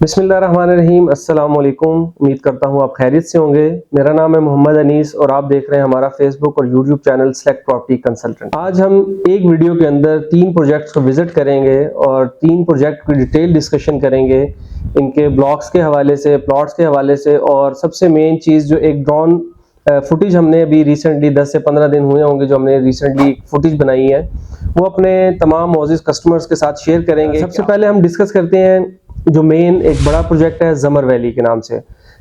बिस्मिल्लाहिर्रहमानिर्रहीम। अस्सलाम वालेकुम। उम्मीद करता हूँ आप खैरियत से होंगे। मेरा नाम है मोहम्मद अनीस और आप देख रहे हैं हमारा फेसबुक और YouTube channel select property consultant. आज हम एक वीडियो के अंदर 3 प्रोजेक्ट्स को विजिट करेंगे और 3 प्रोजेक्ट की डिटेल डिस्कशन करेंगे, इनके ब्लॉक्स के हवाले से, प्लॉट्स के हवाले से, और सबसे मेन चीज़ जो एक ड्रोन फुटेज हमने अभी रिसेंटली 10 से 15 दिन हुए होंगे जो हमने रिसेंटली फुटेज बनाई है, वो अपने तमाम मौजूद कस्टमर्स के साथ शेयर करेंगे। सबसे पहले हम डिस्कस करते हैं जो मेन एक बड़ा प्रोजेक्ट है ज़मर वैली के नाम से।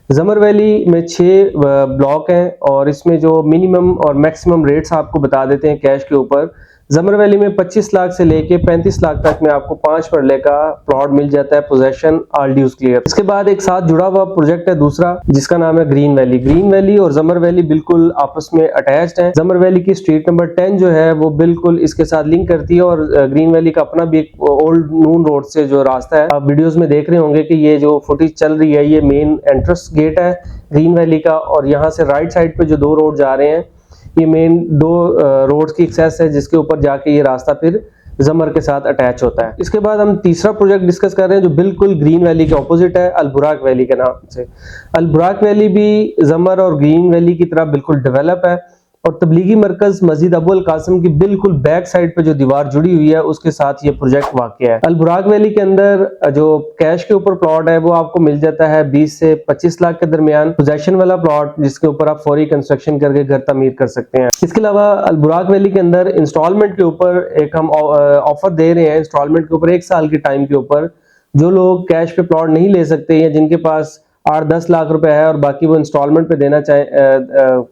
ज़मर वैली में 6 ब्लॉक हैं और इसमें जो मिनिमम और मैक्सिमम रेट्स आपको बता देते हैं कैश के ऊपर। ज़मर वैली में 25 लाख से लेके 35 लाख तक में आपको 5 मरले का प्लॉट मिल जाता है, पोजेशन ऑल ड्यूज क्लियर। इसके बाद एक साथ जुड़ा हुआ प्रोजेक्ट है दूसरा जिसका नाम है ग्रीन वैली। ग्रीन वैली और ज़मर वैली बिल्कुल आपस में अटैच्ड है। ज़मर वैली की स्ट्रीट नंबर 10 जो है वो बिल्कुल इसके साथ लिंक करती है और ग्रीन वैली का अपना भी एक ओल्ड नून रोड से जो रास्ता है, आप वीडियोस में देख रहे होंगे कि ये जो फुटेज चल रही है ये मेन एंट्रेंस गेट है ग्रीन वैली का, और यहाँ से राइट साइड पे जो 2 रोड जा रहे हैं ये मेन 2 रोड्स की एक्सेस है जिसके ऊपर जाके ये रास्ता फिर ज़मर के साथ अटैच होता है। इसके बाद हम तीसरा प्रोजेक्ट डिस्कस कर रहे हैं जो बिल्कुल ग्रीन वैली के ऑपोजिट है, अलबुराक वैली के नाम से। अलबुराक वैली भी ज़मर और ग्रीन वैली की तरह बिल्कुल डेवलप है और तबलीगी मरकज मस्जिद अबू अल कासिम की बिल्कुल बैक साइड पे जो दीवार जुड़ी हुई है उसके साथ ये प्रोजेक्ट वाक़या है। अलबुराक वैली के अंदर जो कैश के ऊपर प्लॉट है वो आपको मिल जाता है 20 से 25 लाख के दरमियान, पोजेशन वाला प्लॉट जिसके ऊपर आप फौरी कंस्ट्रक्शन करके घर तमीर कर सकते हैं। इसके अलावा अलबुराक वैली के अंदर इंस्टॉलमेंट के ऊपर एक हम ऑफर दे रहे हैं, इंस्टॉलमेंट के ऊपर 1 साल के टाइम के ऊपर जो लोग कैश पे प्लॉट नहीं ले सकते या जिनके पास 8-10 लाख रुपए है और बाकी वो इंस्टॉलमेंट पे देना चाहे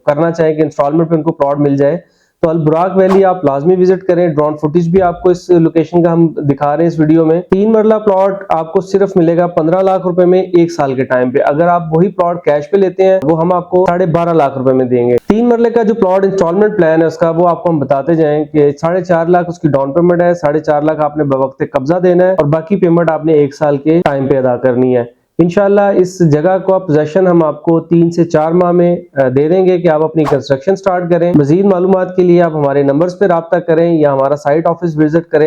करना चाहे कि इंस्टॉलमेंट पे उनको प्लॉट मिल जाए, तो अलबुराक वैली आप लाजमी विजिट करें। ड्रोन फुटेज भी आपको इस लोकेशन का हम दिखा रहे हैं इस वीडियो में। 3 मरला प्लॉट आपको सिर्फ मिलेगा 15 लाख रुपए में 1 साल के टाइम पे। अगर आप वही प्लॉट कैश पे लेते हैं वो हम आपको 12.5 लाख रुपए में देंगे। 3 मरले का जो प्लॉट इंस्टॉलमेंट प्लान है उसका वो आपको हम बताते जाएं कि 4.5 लाख उसकी डाउन पेमेंट है, 4.5 लाख आपने बवक्त कब्जा देना है और बाकी पेमेंट आपने 1 साल के टाइम पे अदा करनी है। इंशाल्लाह इस जगह को पोजेशन हम आपको 3 से 4 माह में दे देंगे कि आप अपनी कंस्ट्रक्शन स्टार्ट करें। मजीद मालूमात के लिए आप हमारे नंबर्स पे राब्ता करें या हमारा साइट ऑफिस विजिट करें।